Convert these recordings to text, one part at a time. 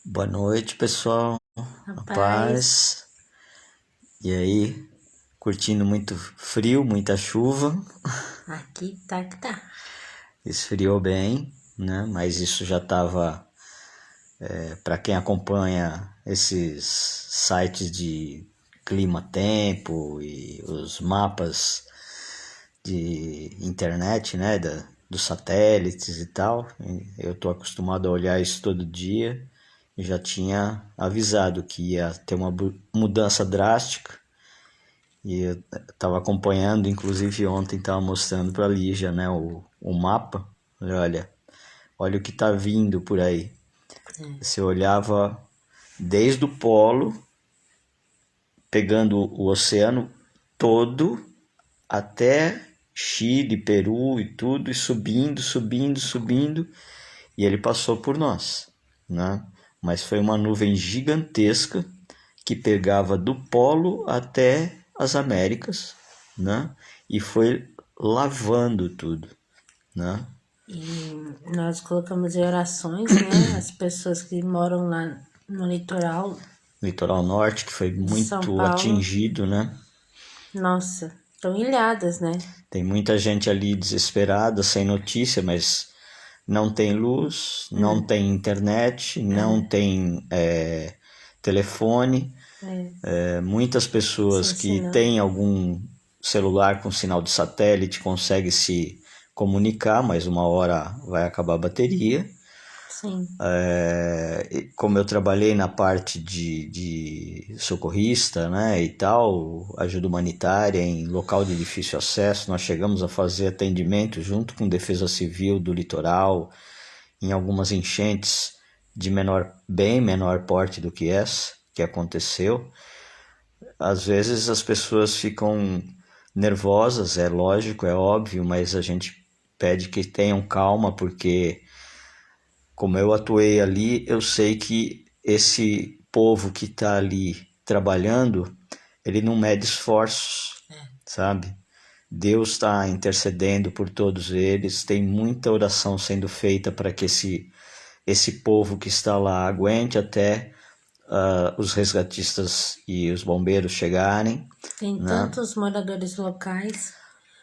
Boa noite, pessoal. A Rapaz, paz. E aí, curtindo muito frio, muita chuva. aqui tá que tá. Esfriou bem, né? Mas isso já estava, para quem acompanha esses sites de clima-tempo e os mapas de internet, né? Dos satélites e tal. Eu estou acostumado a olhar isso todo dia. E já tinha avisado que ia ter uma mudança drástica. E eu estava acompanhando, inclusive ontem estava mostrando para a Lígia, né, o mapa. Olha o que está vindo por aí. Você olhava desde o polo, pegando o oceano todo até Chile, Peru e tudo, e subindo, subindo, subindo, e ele passou por nós, né? Mas foi uma nuvem gigantesca que pegava do polo até as Américas, né? E foi lavando tudo, né? E nós colocamos em orações, né? As pessoas que moram lá no litoral Litoral norte que foi de São muito Paulo, atingido, né? nossa, estão ilhadas, né? Tem muita gente ali desesperada, sem notícia, mas não tem luz, não tem internet, não tem telefone. Muitas pessoas Sem que sinal. têm algum celular com sinal de satélite conseguem se comunicar, mas uma hora vai acabar a bateria. Sim. Como eu trabalhei na parte de socorrista, né, e tal, ajuda humanitária em local de difícil acesso, nós chegamos a fazer atendimento junto com Defesa Civil do litoral, em algumas enchentes de bem menor porte do que essa que aconteceu. Às vezes as pessoas ficam nervosas, é lógico, é óbvio, mas a gente pede que tenham calma, porque como eu atuei ali, eu sei que esse povo que está ali trabalhando, ele não mede esforços, sabe? Deus está intercedendo por todos eles, tem muita oração sendo feita para que esse povo que está lá aguente até os resgatistas e os bombeiros chegarem, Tem né? tantos moradores locais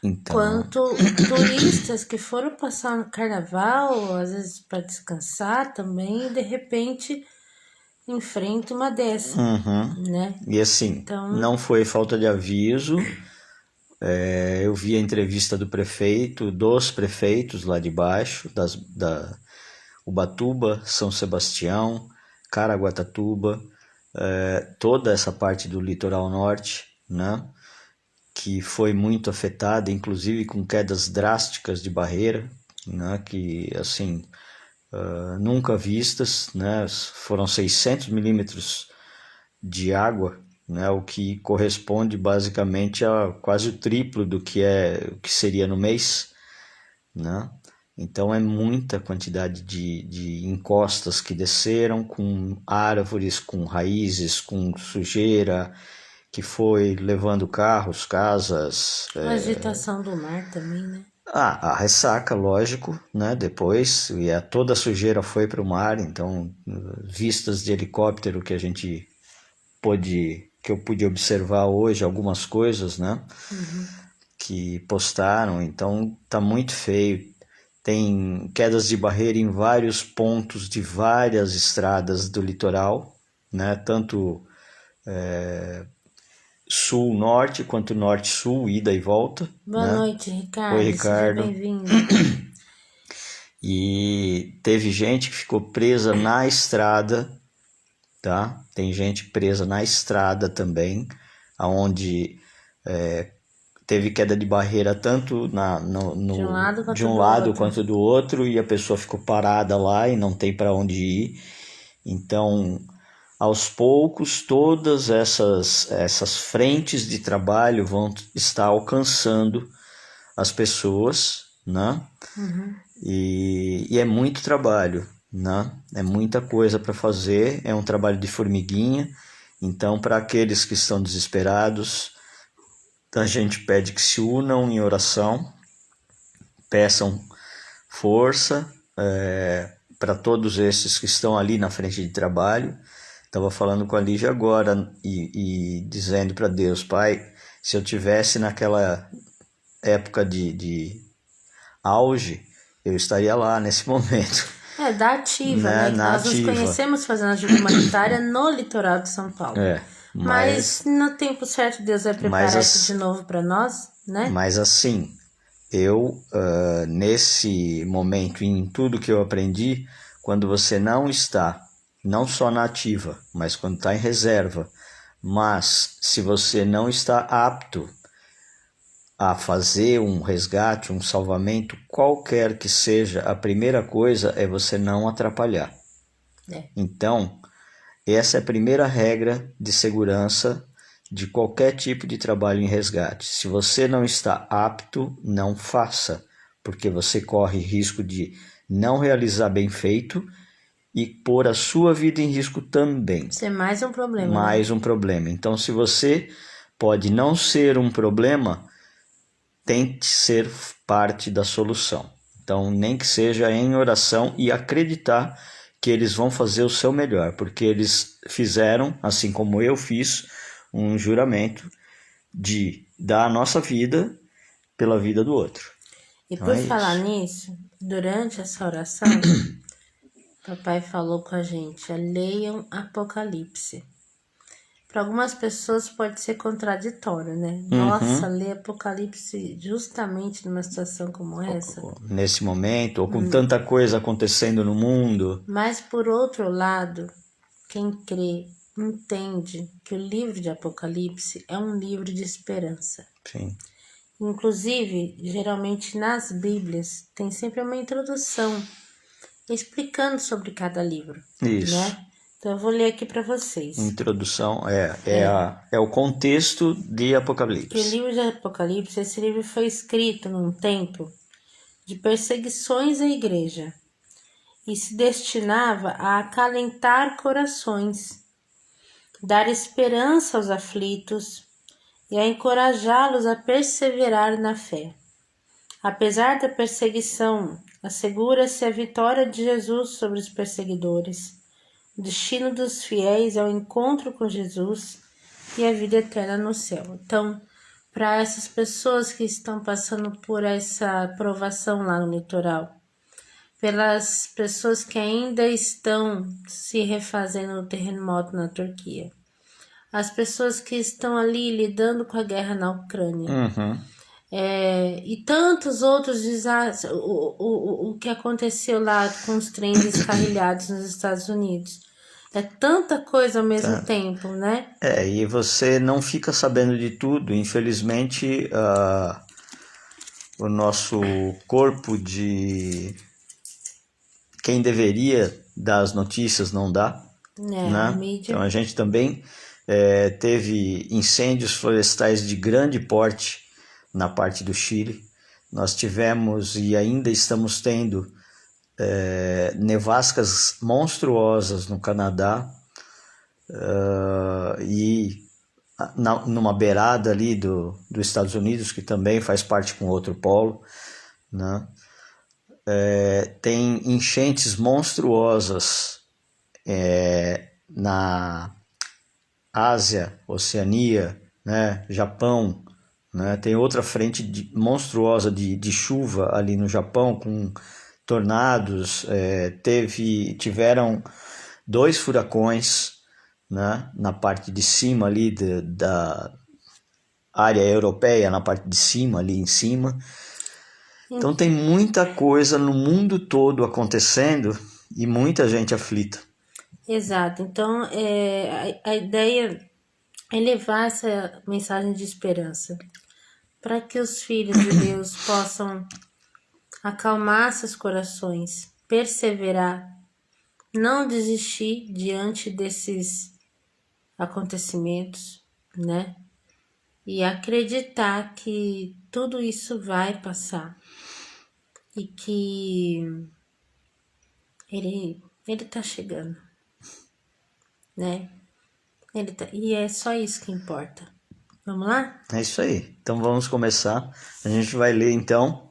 Então, quanto turistas que foram passar no carnaval, às vezes para descansar também, e de repente enfrenta uma dessa, né? e assim, Então, não foi falta de aviso. Eu vi a entrevista do prefeito, dos prefeitos lá de baixo, da Ubatuba, São Sebastião, Caraguatatuba, toda essa parte do litoral norte, né, que foi muito afetada, inclusive com quedas drásticas de barreira, né, que assim nunca vistas, né, foram 600 milímetros de água, né, o que corresponde basicamente a quase o triplo o que seria no mês, né? Então é muita quantidade de encostas que desceram com árvores, com raízes, com sujeira que foi levando carros, casas. a agitação do mar também, né? A ressaca, lógico, né? Depois, toda a sujeira foi para o mar, então vistas de helicóptero que eu pude observar hoje, algumas coisas, né? Que postaram, então tá muito feio. Tem quedas de barreira em vários pontos de várias estradas do litoral, né? Tanto sul-norte quanto norte-sul, ida e volta, Boa né? noite, Oi, Ricardo. Seja Ricardo. bem-vindo. E teve gente que ficou presa na estrada, tá? Tem gente presa na estrada também, aonde teve queda de barreira tanto De um lado de quanto um do lado outro. quanto do outro, e a pessoa ficou parada lá e não tem para onde ir. Então, aos poucos, todas essas frentes de trabalho vão estar alcançando as pessoas, né? E é muito trabalho, né? É muita coisa para fazer, é um trabalho de formiguinha. Então, para aqueles que estão desesperados, a gente pede que se unam em oração, peçam força, para todos esses que estão ali na frente de trabalho. Estava falando com a Lígia agora e dizendo para Deus, Pai, se eu tivesse naquela época de auge, eu estaria lá nesse momento. Da ativa, né? Na nós ativa. Nos conhecemos fazendo ajuda humanitária no litoral de São Paulo. Mas no tempo certo Deus vai preparar isso de novo para nós, né? Mas assim, eu, nesse momento, em tudo que eu aprendi, quando você não está, não só na ativa, mas quando está em reserva, mas se você não está apto a fazer um resgate, um salvamento, qualquer que seja, a primeira coisa é você não atrapalhar. Então, essa é a primeira regra de segurança de qualquer tipo de trabalho em resgate. Se você não está apto, não faça, porque você corre risco de não realizar bem feito e pôr a sua vida em risco também. Isso é mais um problema. Mais um problema. Então, se você pode não ser um problema, tente ser parte da solução. Então, nem que seja em oração e acreditar que eles vão fazer o seu melhor, porque eles fizeram, assim como eu fiz, um juramento de dar a nossa vida pela vida do outro. E então, por falar nisso, durante essa oração, papai falou com a gente, leiam Apocalipse. Para algumas pessoas pode ser contraditório, né? Nossa, ler Apocalipse justamente numa situação como essa. Nesse momento, ou com tanta coisa acontecendo no mundo. Mas, por outro lado, quem crê, entende que o livro de Apocalipse é um livro de esperança. Sim. Inclusive, geralmente nas Bíblias, tem sempre uma introdução explicando sobre cada livro. Isso. Né? Então, eu vou ler aqui para vocês. Introdução é o contexto de Apocalipse. Que o livro de Apocalipse, esse livro foi escrito num tempo de perseguições à igreja e se destinava a acalentar corações, dar esperança aos aflitos e a encorajá-los a perseverar na fé. Apesar da perseguição, assegura-se a vitória de Jesus sobre os perseguidores. O destino dos fiéis é o encontro com Jesus e a vida eterna no céu. Então, para essas pessoas que estão passando por essa provação lá no litoral, pelas pessoas que ainda estão se refazendo no terremoto na Turquia, as pessoas que estão ali lidando com a guerra na Ucrânia, e tantos outros desastres, o que aconteceu lá com os trens descarrilhados nos Estados Unidos. É tanta coisa ao mesmo tempo, né? E você não fica sabendo de tudo. Infelizmente, o nosso corpo de quem deveria dar as notícias não dá. Né? A mídia. Então, a gente também teve incêndios florestais de grande porte na parte do Chile. Nós tivemos e ainda estamos tendo nevascas monstruosas no Canadá e numa beirada ali dos Estados Unidos, que também faz parte com outro polo, né? Tem enchentes monstruosas na Ásia, Oceania, né? Japão, né? Tem outra frente monstruosa de chuva ali no Japão com tornados, tiveram 2 furacões, né, na parte de cima ali da área europeia, na parte de cima, ali em cima. Então tem muita coisa no mundo todo acontecendo e muita gente aflita. Exato, então a ideia é levar essa mensagem de esperança para que os filhos de Deus possam acalmar seus corações, perseverar, não desistir diante desses acontecimentos, né? E acreditar que tudo isso vai passar e que ele tá chegando, né? E é só isso que importa. Vamos lá? É isso aí. Então vamos começar. A gente vai ler então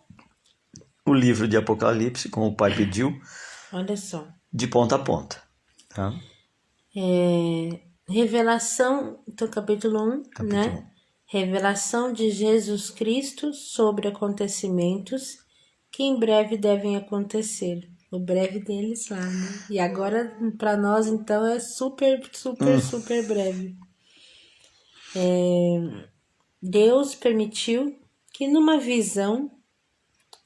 o livro de Apocalipse, como o pai pediu. Olha só. de ponta a ponta. Tá? Revelação, então capítulo 1, Capítulo né? Revelação de Jesus Cristo sobre acontecimentos que em breve devem acontecer. O breve deles lá, né? E agora, para nós, então, é super, super, super breve. Deus permitiu que numa visão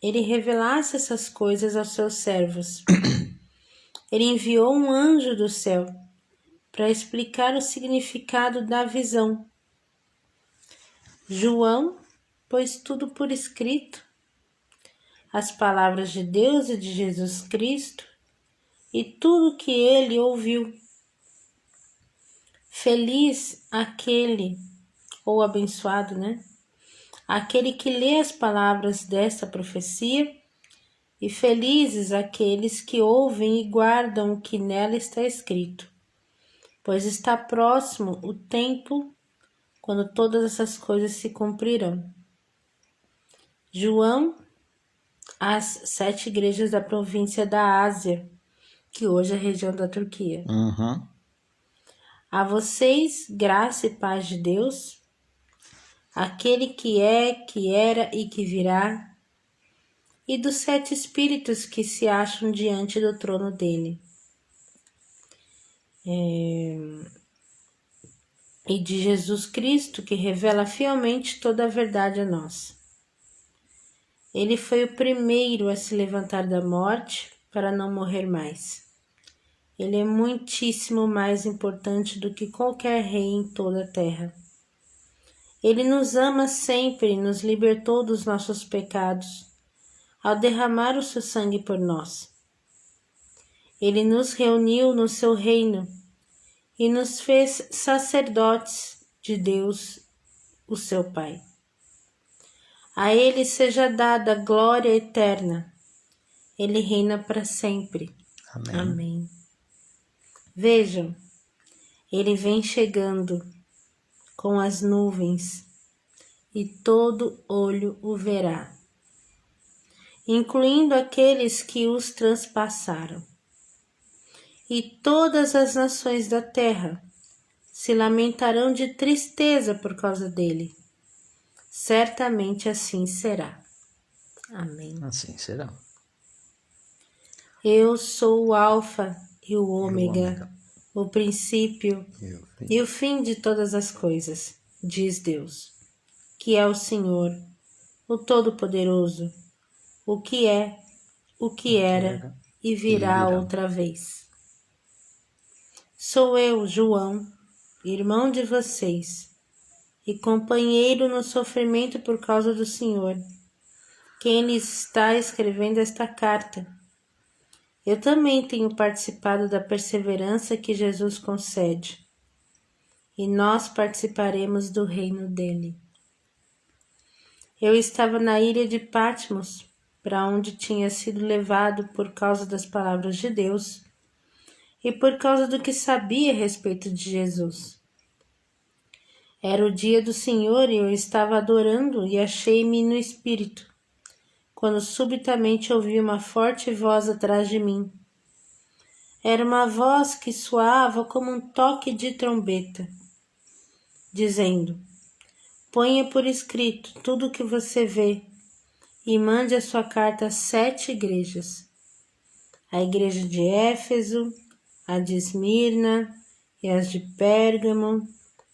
ele revelasse essas coisas aos seus servos. Ele enviou um anjo do céu para explicar o significado da visão. João pôs tudo por escrito, as palavras de Deus e de Jesus Cristo e tudo que ele ouviu. Feliz aquele, ou abençoado, né? Aquele que lê as palavras desta profecia, e felizes aqueles que ouvem e guardam o que nela está escrito, pois está próximo o tempo quando todas essas coisas se cumprirão. João, às 7 igrejas da província da Ásia, que hoje é a região da Turquia. A vocês, graça e paz de Deus, aquele que é, que era e que virá, e dos 7 espíritos que se acham diante do trono dele. E de Jesus Cristo, que revela fielmente toda a verdade a nós. Ele foi o primeiro a se levantar da morte para não morrer mais. Ele é muitíssimo mais importante do que qualquer rei em toda a terra. Ele nos ama sempre e nos libertou dos nossos pecados, ao derramar o seu sangue por nós. Ele nos reuniu no seu reino e nos fez sacerdotes de Deus, o seu Pai. A ele seja dada glória eterna. Ele reina para sempre. Amém. Amém. Vejam, ele vem chegando com as nuvens e todo olho o verá, incluindo aqueles que os transpassaram. E todas as nações da terra se lamentarão de tristeza por causa dele. Certamente assim será. Amém. Assim será. Eu sou o Alfa e o Ômega, o princípio e o fim de todas as coisas, diz Deus, que é o Senhor, o Todo-Poderoso, o que é, o que era e virá outra vez. Sou eu, João, irmão de vocês, e companheiro no sofrimento por causa do Senhor, quem lhes está escrevendo esta carta. Eu também tenho participado da perseverança que Jesus concede, e nós participaremos do reino dele. Eu estava na ilha de Patmos, para onde tinha sido levado por causa das palavras de Deus e por causa do que sabia a respeito de Jesus. Era o dia do Senhor e eu estava adorando e achei-me no espírito, quando subitamente ouvi uma forte voz atrás de mim. Era uma voz que soava como um toque de trombeta, dizendo: ponha por escrito tudo o que você vê e mande a sua carta às 7 igrejas. A igreja de Éfeso, a de Esmirna e as de Pérgamo,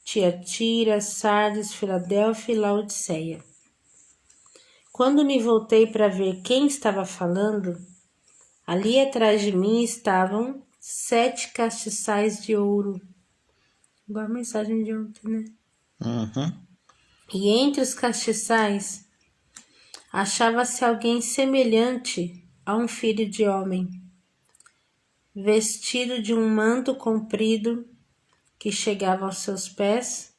Tiatira, Sardes, Filadélfia e Laodiceia. Quando me voltei para ver quem estava falando, ali atrás de mim estavam 7 castiçais de ouro. Igual a mensagem de ontem, né? E entre os castiçais achava-se alguém semelhante a um filho de homem, vestido de um manto comprido que chegava aos seus pés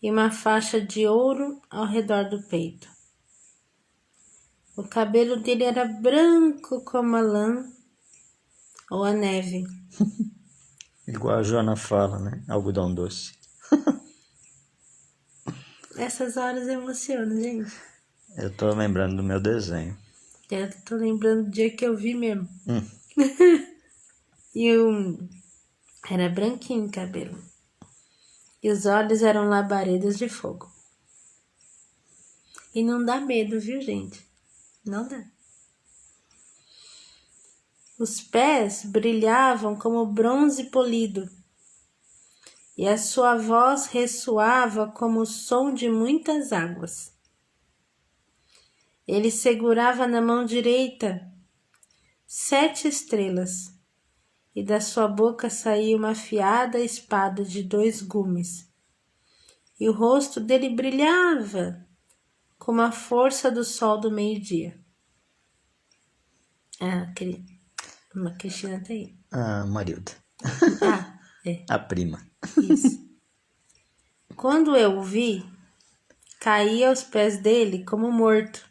e uma faixa de ouro ao redor do peito. O cabelo dele era branco como a lã ou a neve. Igual a Joana fala, né? Algodão doce. Essas horas emocionam, gente. Eu tô lembrando do meu desenho. Eu tô lembrando do dia que eu vi mesmo. Era branquinho o cabelo. E os olhos eram labaredas de fogo. E não dá medo, viu, gente? Não dá. Os pés brilhavam como bronze polido, e a sua voz ressoava como o som de muitas águas. Ele segurava na mão direita 7 estrelas, e da sua boca saía uma afiada espada de 2 gumes. E o rosto dele brilhava como a força do sol do meio-dia. Uma Cristina tá aí. A Marilda. É. A prima. Isso. Quando eu o vi, caí aos pés dele como morto.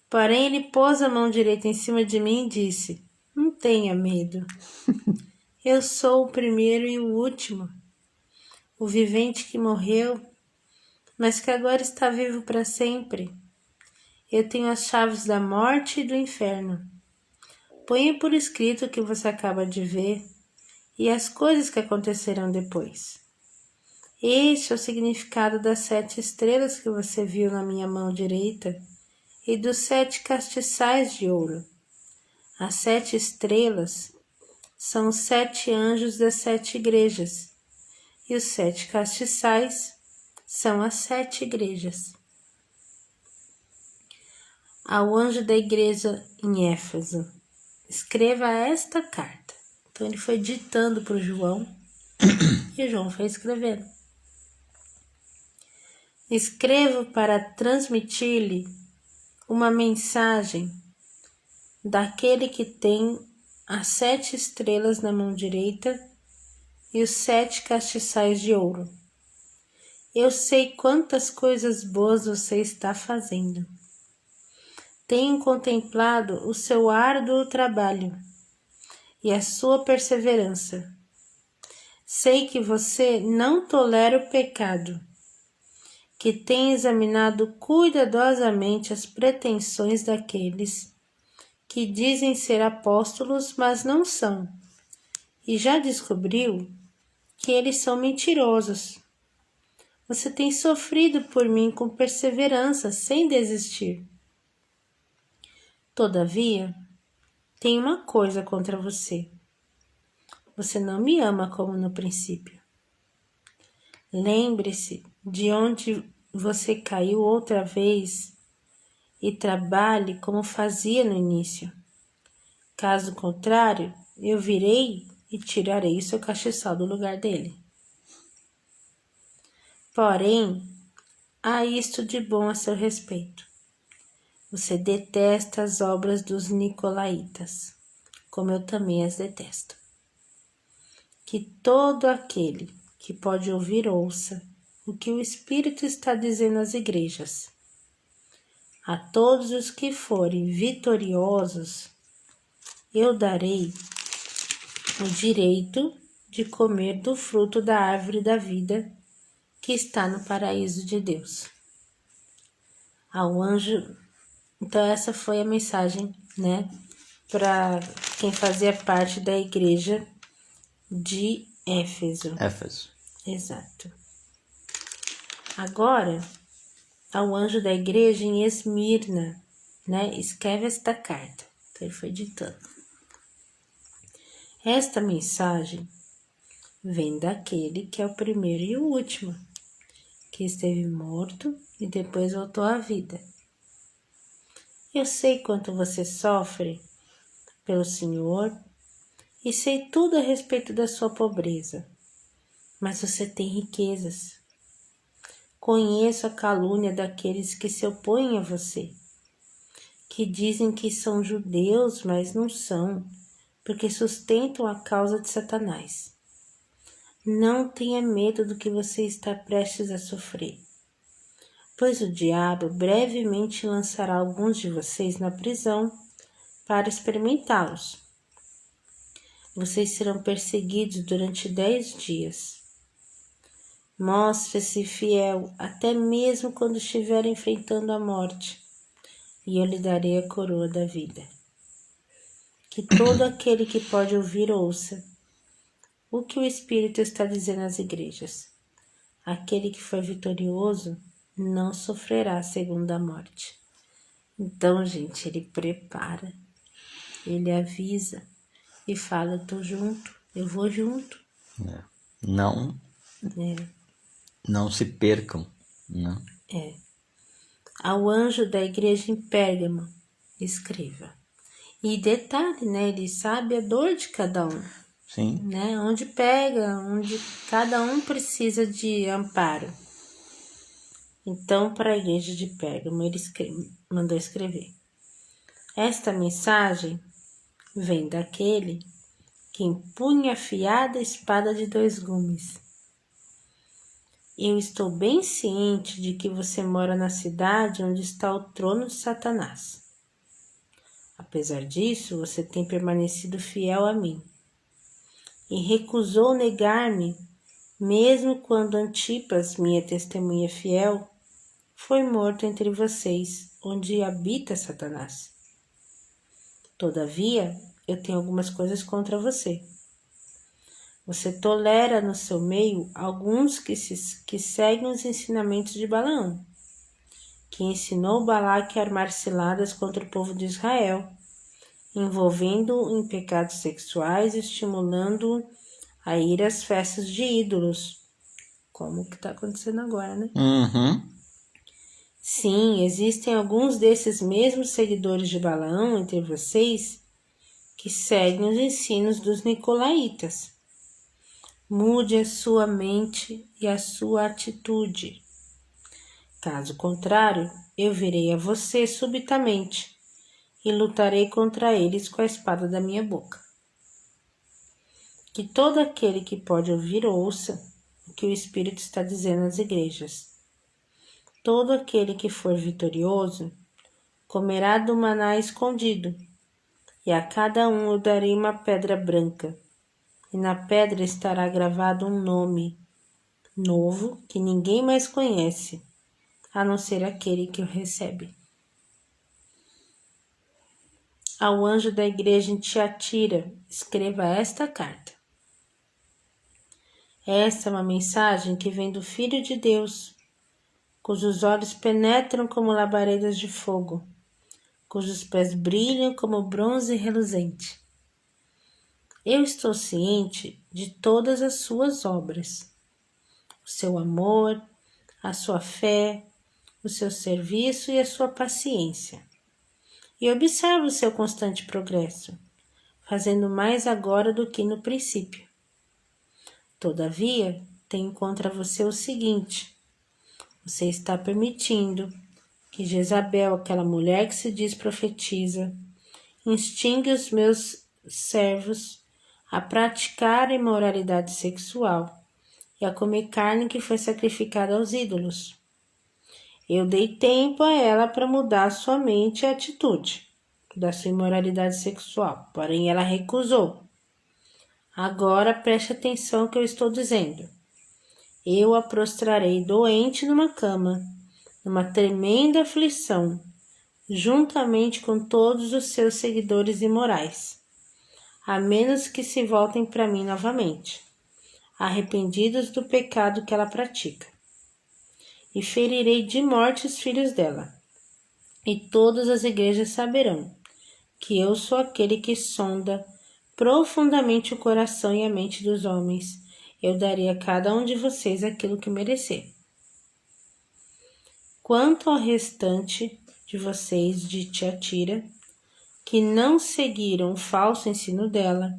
Porém, ele pôs a mão direita em cima de mim e disse: não tenha medo. Eu sou o primeiro e o último, o vivente que morreu, mas que agora está vivo para sempre. Eu tenho as chaves da morte e do inferno. Ponha por escrito o que você acaba de ver e as coisas que acontecerão depois. Este é o significado das 7 estrelas que você viu na minha mão direita e dos 7 castiçais de ouro. As 7 estrelas são os 7 anjos das 7 igrejas, e os 7 castiçais são as 7 igrejas. Ao anjo da igreja em Éfeso, escreva esta carta. Então ele foi ditando para o João e o João foi escrevendo. Escrevo para transmitir-lhe uma mensagem daquele que tem as 7 estrelas na mão direita e os 7 castiçais de ouro. Eu sei quantas coisas boas você está fazendo. Tenho contemplado o seu árduo trabalho e a sua perseverança. Sei que você não tolera o pecado, que tem examinado cuidadosamente as pretensões daqueles que dizem ser apóstolos, mas não são, e já descobriu que eles são mentirosos. Você tem sofrido por mim com perseverança, sem desistir. Todavia, tenho uma coisa contra você. Você não me ama como no princípio. Lembre-se de onde você caiu outra vez e trabalhe como fazia no início. Caso contrário, eu virei e tirarei o seu castiçal do lugar dele. Porém, há isto de bom a seu respeito. Você detesta as obras dos nicolaítas, como eu também as detesto. Que todo aquele que pode ouvir ouça o que o Espírito está dizendo às igrejas. A todos os que forem vitoriosos, eu darei o direito de comer do fruto da árvore da vida que está no paraíso de Deus. Ao anjo, então essa foi a mensagem, né, para quem fazia parte da igreja de Éfeso. Exato. Agora, ao anjo da igreja em Esmirna, né, escreve esta carta. Então ele foi ditando. Esta mensagem vem daquele que é o primeiro e o último, que esteve morto e depois voltou à vida. Eu sei quanto você sofre pelo Senhor e sei tudo a respeito da sua pobreza, mas você tem riquezas. Conheço a calúnia daqueles que se opõem a você, que dizem que são judeus, mas não são, porque sustentam a causa de Satanás. Não tenha medo do que você está prestes a sofrer, pois o diabo brevemente lançará alguns de vocês na prisão para experimentá-los. Vocês serão perseguidos durante 10 dias. Mostre-se fiel até mesmo quando estiver enfrentando a morte, e eu lhe darei a coroa da vida. Que todo aquele que pode ouvir, ouça o que o Espírito está dizendo às igrejas. Aquele que for vitorioso não sofrerá a segunda morte. Então, gente, ele prepara, ele avisa e fala: eu tô junto, eu vou junto. Não, não se percam, né? Ao anjo da igreja em Pérgamo, escreva. E detalhe, né? Ele sabe a dor de cada um, Sim. né? Onde pega, onde cada um precisa de amparo. Então, para a igreja de Pérgamo, ele mandou escrever: esta mensagem vem daquele que empunha a afiada espada de 2 gumes. Eu estou bem ciente de que você mora na cidade onde está o trono de Satanás. Apesar disso, você tem permanecido fiel a mim e recusou negar-me, mesmo quando Antipas, minha testemunha fiel, foi morto entre vocês, onde habita Satanás. Todavia, eu tenho algumas coisas contra você. Você tolera no seu meio alguns que seguem os ensinamentos de Balaão, que ensinou Balaque a armar ciladas contra o povo de Israel, envolvendo-o em pecados sexuais e estimulando-o a ir às festas de ídolos, como que está acontecendo agora, né? Sim, existem alguns desses mesmos seguidores de Balaão entre vocês que seguem os ensinos dos nicolaítas. Mude a sua mente e a sua atitude. Caso contrário, eu virei a você subitamente e lutarei contra eles com a espada da minha boca. Que todo aquele que pode ouvir, ouça o que o Espírito está dizendo às igrejas. Todo aquele que for vitorioso comerá do maná escondido, e a cada um eu darei uma pedra branca, e na pedra estará gravado um nome novo que ninguém mais conhece, a não ser aquele que o recebe. Ao anjo da igreja em Tiatira, escreva esta carta. Esta é uma mensagem que vem do Filho de Deus, cujos olhos penetram como labaredas de fogo, cujos pés brilham como bronze reluzente. Eu estou ciente de todas as suas obras, o seu amor, a sua fé, o seu serviço e a sua paciência. E observo o seu constante progresso, fazendo mais agora do que no princípio. Todavia, tenho contra você o seguinte: você está permitindo que Jezabel, aquela mulher que se diz profetiza, instigue os meus servos a praticar a imoralidade sexual e a comer carne que foi sacrificada aos ídolos. Eu dei tempo a ela para mudar sua mente e atitude da sua imoralidade sexual, porém ela recusou. Agora preste atenção ao que eu estou dizendo. Eu a prostrarei doente numa cama, numa tremenda aflição, juntamente com todos os seus seguidores imorais, a menos que se voltem para mim novamente, arrependidos do pecado que ela pratica. E ferirei de morte os filhos dela, e todas as igrejas saberão que eu sou aquele que sonda profundamente o coração e a mente dos homens. Eu darei a cada um de vocês aquilo que merecer. Quanto ao restante de vocês de Tiatira, que não seguiram o falso ensino dela,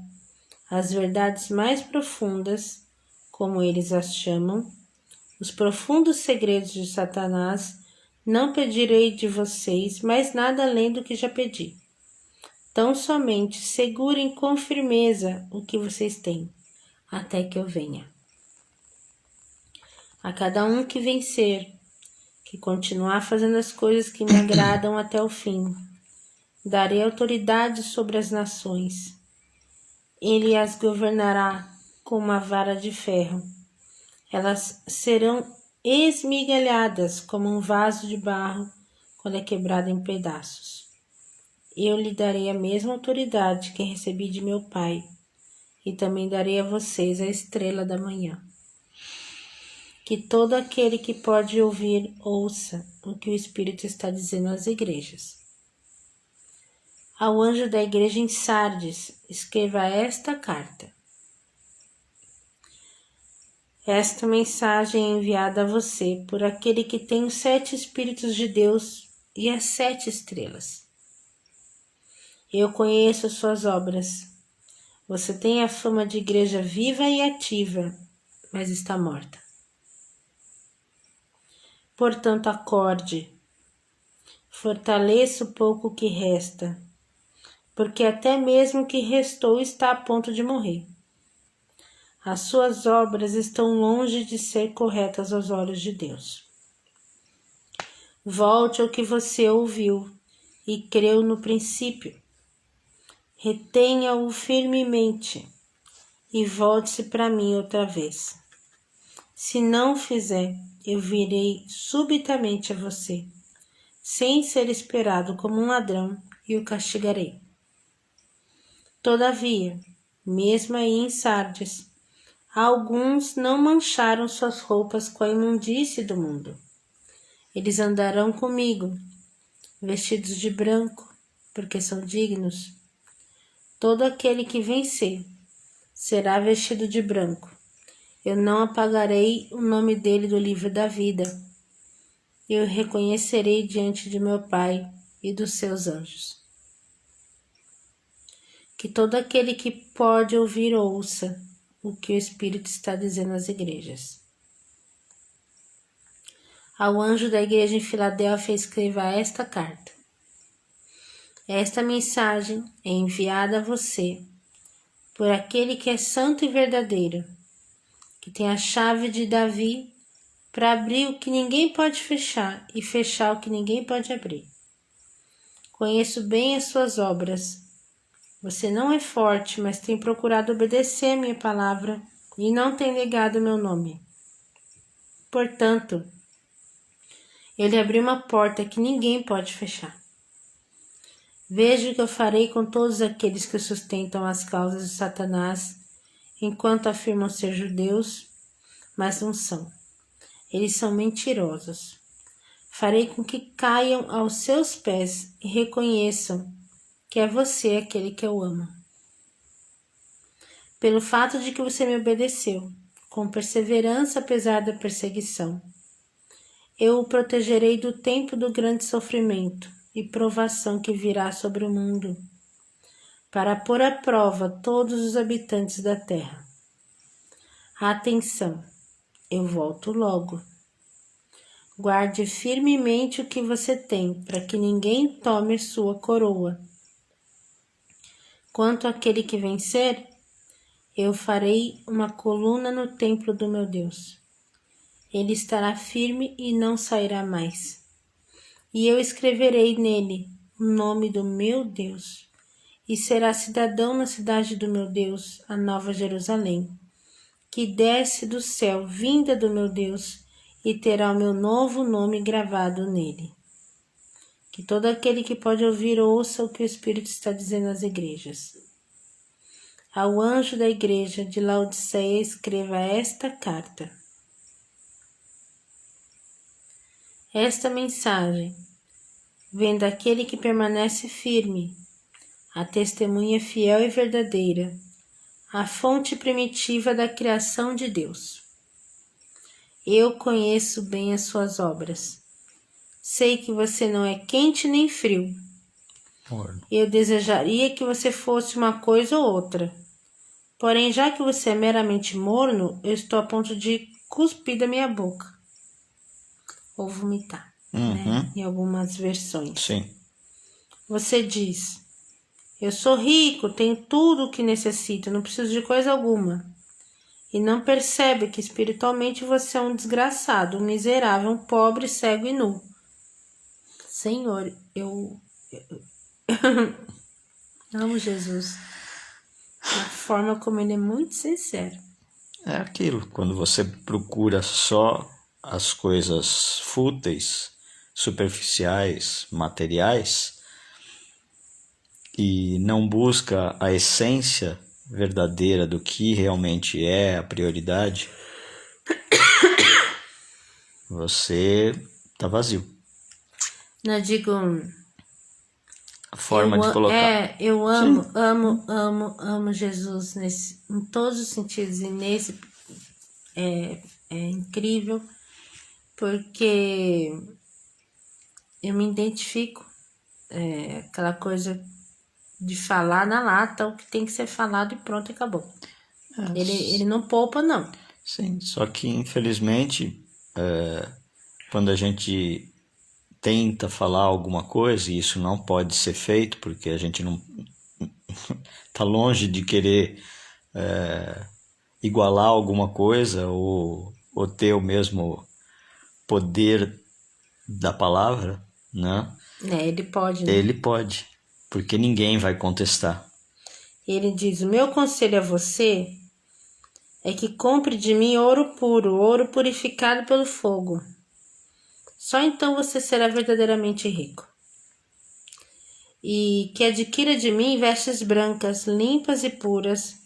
as verdades mais profundas, como eles as chamam, os profundos segredos de Satanás, não pedirei de vocês mais nada além do que já pedi. Tão somente segurem com firmeza o que vocês têm, até que eu venha. A cada um que vencer, que continuar fazendo as coisas que me agradam até o fim, darei autoridade sobre as nações. Ele as governará com uma vara de ferro. Elas serão esmigalhadas como um vaso de barro quando é quebrado em pedaços. eu lhe darei a mesma autoridade que recebi de meu Pai, e também darei a vocês a estrela da manhã. Que todo aquele que pode ouvir, ouça o que o Espírito está dizendo às igrejas. Ao anjo da igreja em Sardes, escreva esta carta. Esta mensagem é enviada a você por aquele que tem os 7 Espíritos de Deus e as 7 estrelas. Eu conheço suas obras. Você tem a fama de igreja viva e ativa, mas está morta. Portanto, acorde, fortaleça o pouco que resta, porque até mesmo o que restou está a ponto de morrer. As suas obras estão longe de ser corretas aos olhos de Deus. Volte ao que você ouviu e creu no princípio. Retenha-o firmemente e volte-se para mim outra vez. Se não fizer, eu virei subitamente a você, sem ser esperado como um ladrão, e o castigarei. Todavia, mesmo aí em Sardes, alguns não mancharam suas roupas com a imundície do mundo. Eles andarão comigo, vestidos de branco, porque são dignos. Todo aquele que vencer será vestido de branco. Eu não apagarei o nome dele do livro da vida. Eu o reconhecerei diante de meu Pai e dos seus anjos. Que todo aquele que pode ouvir, ouça o que o Espírito está dizendo às igrejas. Ao anjo da igreja em Filadélfia, escreva esta carta. Esta mensagem é enviada a você por aquele que é santo e verdadeiro, que tem a chave de Davi para abrir o que ninguém pode fechar e fechar o que ninguém pode abrir. Conheço bem as suas obras. Você não é forte, mas tem procurado obedecer a minha palavra e não tem negado o meu nome. Portanto, ele abriu uma porta que ninguém pode fechar. Veja o que eu farei com todos aqueles que sustentam as causas de Satanás, enquanto afirmam ser judeus, mas não são. Eles são mentirosos. Farei com que caiam aos seus pés e reconheçam que é você aquele que eu amo. Pelo fato de que você me obedeceu, com perseverança apesar da perseguição, eu o protegerei do tempo do grande sofrimento e provação que virá sobre o mundo, para pôr à prova todos os habitantes da terra. Atenção, eu volto logo. Guarde firmemente o que você tem, para que ninguém tome sua coroa. Quanto àquele que vencer, eu farei uma coluna no templo do meu Deus. Ele estará firme e não sairá mais. E eu escreverei nele o nome do meu Deus, e será cidadão na cidade do meu Deus, a Nova Jerusalém, que desce do céu, vinda do meu Deus, e terá o meu novo nome gravado nele. Que todo aquele que pode ouvir ouça o que o Espírito está dizendo às igrejas. Ao anjo da igreja de Laodiceia escreva esta carta. Esta mensagem vem daquele que permanece firme, a testemunha fiel e verdadeira, a fonte primitiva da criação de Deus. Eu conheço bem as suas obras. Sei que você não é quente nem frio. Eu desejaria que você fosse uma coisa ou outra. Porém, já que você é meramente morno, eu estou a ponto de cuspir da minha boca. Ou vomitar, né? Em algumas versões. Sim. Você diz, eu sou rico, tenho tudo o que necessito, não preciso de coisa alguma. E não percebe que espiritualmente você é um desgraçado, um miserável, um pobre, cego e nu. Senhor, eu amo Jesus. A forma como ele é muito sincero. É aquilo, quando você procura só as coisas fúteis, superficiais, materiais, e não busca a essência verdadeira do que realmente é a prioridade, você tá vazio. Eu digo, A forma de colocar. eu amo Jesus em todos os sentidos, e nesse é incrível, porque eu me identifico, aquela coisa de falar na lata o que tem que ser falado e pronto, acabou. Ele não poupa, não. Sim, só que infelizmente, quando a gente tenta falar alguma coisa, e isso não pode ser feito, porque a gente não tá longe de querer igualar alguma coisa ou ter o mesmo poder da palavra, né? Ele pode, né? Ele pode, porque ninguém vai contestar. Ele diz: o meu conselho a você é que compre de mim ouro puro, ouro purificado pelo fogo. Só então você será verdadeiramente rico. E que adquira de mim vestes brancas, limpas e puras,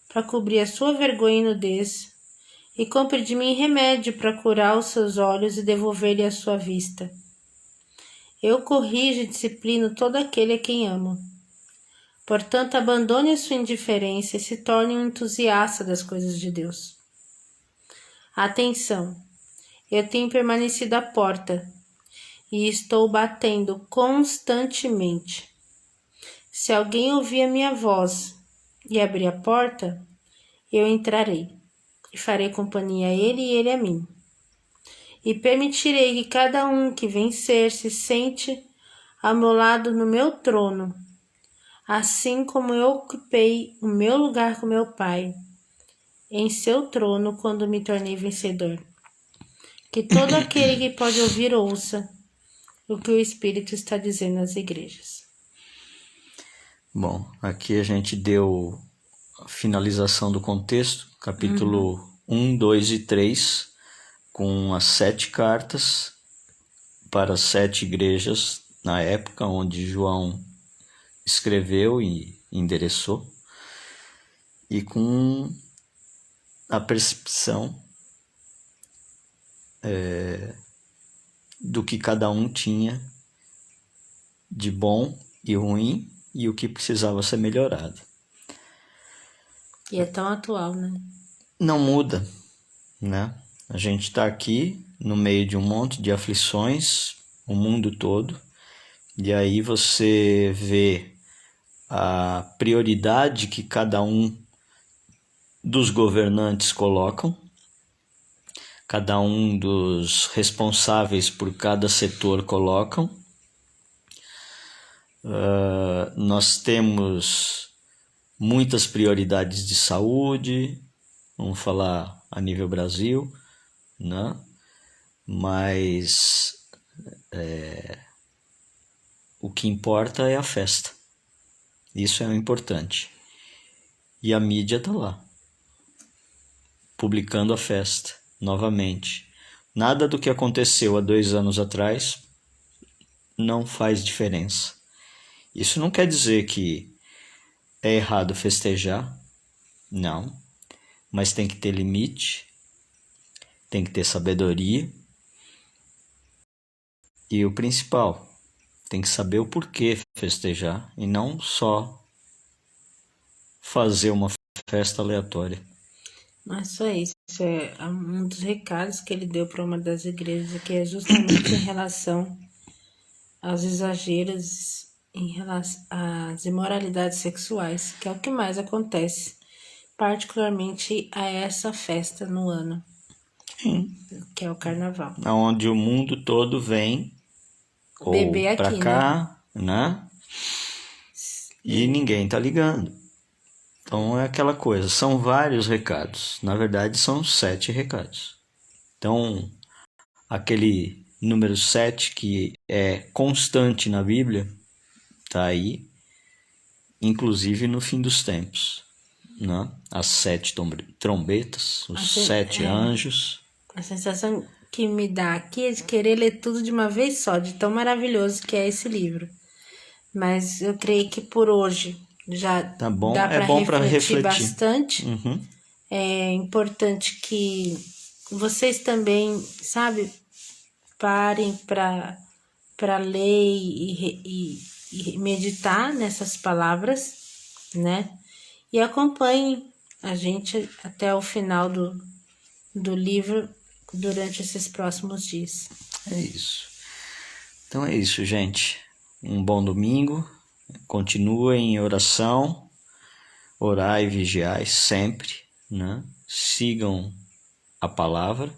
para cobrir a sua vergonha e nudez. E compre de mim remédio para curar os seus olhos e devolver-lhe a sua vista. Eu corrijo e disciplino todo aquele a quem amo. Portanto, abandone a sua indiferença e se torne um entusiasta das coisas de Deus. Atenção! Eu tenho permanecido à porta e estou batendo constantemente. Se alguém ouvir a minha voz e abrir a porta, eu entrarei e farei companhia a ele e ele a mim. E permitirei que cada um que vencer se sente ao meu lado no meu trono, assim como eu ocupei o meu lugar com meu Pai em seu trono quando me tornei vencedor. Que todo aquele que pode ouvir ouça o que o Espírito está dizendo às igrejas. Bom, aqui a gente deu a finalização do contexto, capítulo 1, 2 e 3, com as 7 cartas para as 7 igrejas na época onde João escreveu e endereçou, e com a percepção do que cada um tinha de bom e ruim e o que precisava ser melhorado. E é tão atual, né? Não muda, né? A gente está aqui no meio de um monte de aflições, o mundo todo, e aí você vê a prioridade que cada um dos governantes colocam, cada um dos responsáveis por cada setor colocam. Nós temos muitas prioridades de saúde, vamos falar a nível Brasil, né? Mas o que importa é a festa. Isso é o importante. E a mídia está lá, publicando a festa novamente. Nada do que aconteceu há 2 anos atrás não faz diferença. Isso não quer dizer que é errado festejar, não. Mas tem que ter limite, tem que ter sabedoria. E o principal, tem que saber o porquê festejar e não só fazer uma festa aleatória. Não é só isso, é um dos recados que ele deu para uma das igrejas, que é justamente em relação aos exageros, em relação às imoralidades sexuais, que é o que mais acontece, particularmente a essa festa no ano, que é o carnaval. Onde o mundo todo vem ou Beber pra aqui, cá, né? E ninguém tá ligando. Então é aquela coisa, são vários recados. Na verdade são 7 recados. Então aquele número 7 que é constante na Bíblia, tá aí, inclusive no fim dos tempos, né? As 7 trombetas, os 7 anjos. A sensação que me dá aqui é de querer ler tudo de uma vez só, de tão maravilhoso que é esse livro. Mas eu creio que por hoje já Tá bom, dá é para bom para refletir refletir. bastante. Uhum. É importante que vocês também, sabe, parem para ler e meditar nessas palavras, né? E acompanhem a gente até o final do livro durante esses próximos dias. É isso. Então é isso, gente. Um bom domingo. Continuem em oração. Orai e vigiai sempre, né? Sigam a palavra.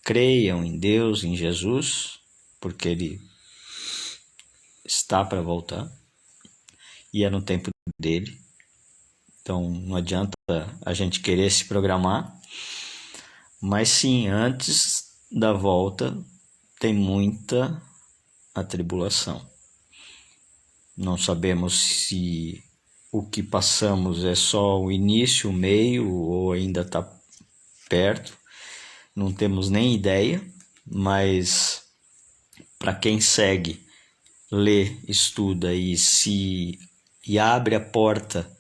Creiam em Deus, em Jesus, porque Ele está para voltar. E é no tempo dele. Então não adianta a gente querer se programar. Mas sim, antes da volta tem muita atribulação. Não sabemos se o que passamos é só o início, o meio ou ainda está perto. Não temos nem ideia, mas para quem segue, lê, estuda e abre a porta,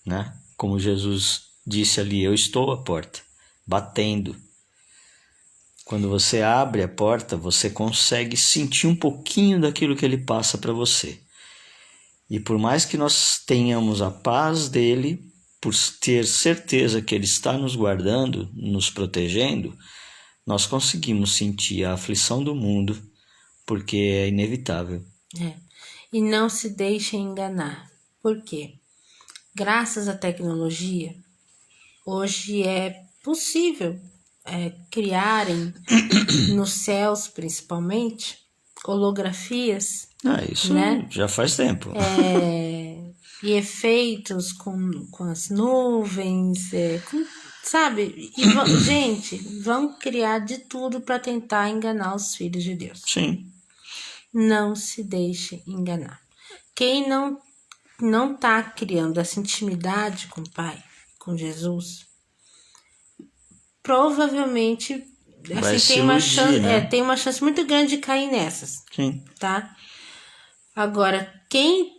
né? Como Jesus disse ali, eu estou à porta, batendo. Quando você abre a porta, você consegue sentir um pouquinho daquilo que ele passa para você. E por mais que nós tenhamos a paz dele, por ter certeza que ele está nos guardando, nos protegendo, nós conseguimos sentir a aflição do mundo, porque é inevitável. E não se deixem enganar. Por quê? Graças à tecnologia, hoje é possível criarem nos céus, principalmente, holografias, Isso né? já faz tempo. E efeitos com as nuvens, sabe? E gente, vão criar de tudo para tentar enganar os filhos de Deus. Sim. Não se deixe enganar. Quem não está criando essa intimidade com o Pai, com Jesus, provavelmente Vai se tem uma iludir, chance, né? tem uma chance muito grande de cair nessas, Sim. tá? Agora, quem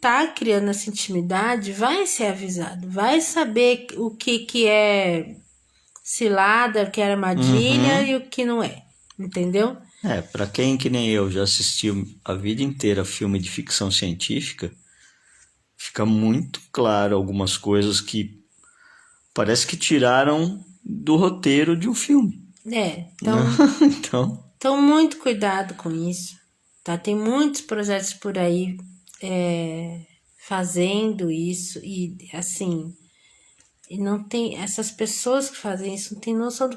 tá criando essa intimidade vai ser avisado, vai saber o que é cilada, o que é armadilha e o que não é, entendeu? Para quem que nem eu já assistiu a vida inteira filme de ficção científica, fica muito claro algumas coisas que parece que tiraram do roteiro de um filme. Então muito cuidado com isso, tá? Tem muitos projetos por aí fazendo isso e assim, e não tem, essas pessoas que fazem isso não tem noção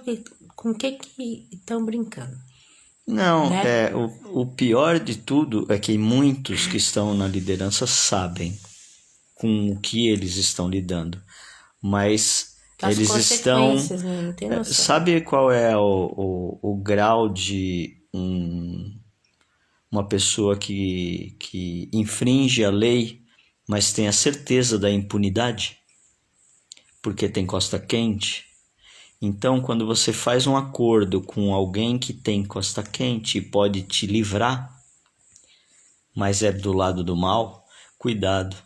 com que estão brincando. Não, né? o pior de tudo é que muitos que estão na liderança sabem com o que eles estão lidando, mas As eles estão... consequências, né? Não tem noção. Sabe qual é o grau de uma pessoa que infringe a lei, mas tem a certeza da impunidade? Porque tem costa quente. Então, quando você faz um acordo com alguém que tem costa quente e pode te livrar, mas é do lado do mal, cuidado,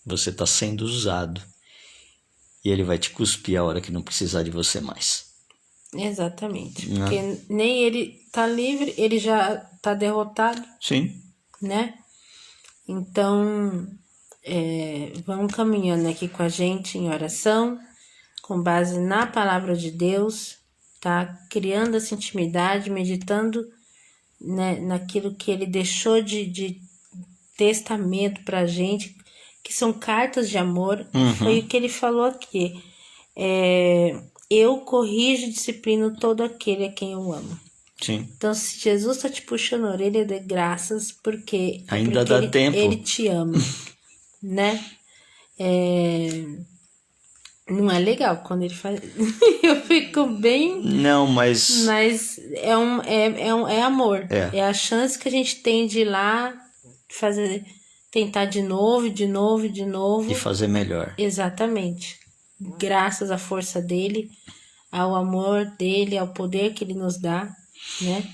você está sendo usado e ele vai te cuspir a hora que não precisar de você mais. Exatamente, porque nem ele tá livre, ele já tá derrotado. Sim. Né? Então, vamos caminhando aqui com a gente em oração, com base na palavra de Deus, tá? Criando essa intimidade, meditando, né, naquilo que ele deixou de testamento pra gente, que são cartas de amor. Foi o que ele falou aqui. Eu corrijo e disciplino todo aquele a quem eu amo. Sim. Então, se Jesus está te puxando a orelha, dê graças, porque ainda dá tempo. Ele te ama, né? Não é legal quando ele faz. Eu fico bem. Não, mas é amor. É a chance que a gente tem de ir lá tentar de novo. E fazer melhor. Exatamente. Graças à força dele, ao amor dele, ao poder que ele nos dá, né?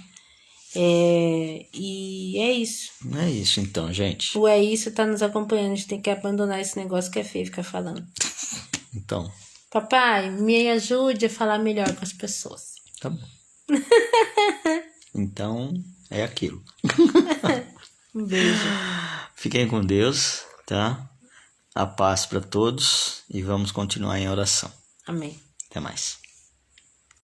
E é isso. É isso então, gente. O é isso tá nos acompanhando. A gente tem que abandonar esse negócio que é feio ficar falando. Então, Papai, me ajude a falar melhor com as pessoas. tá bom. Então, é aquilo. Um beijo. Fiquem com Deus, tá? A paz para todos e vamos continuar em oração. Amém. Até mais.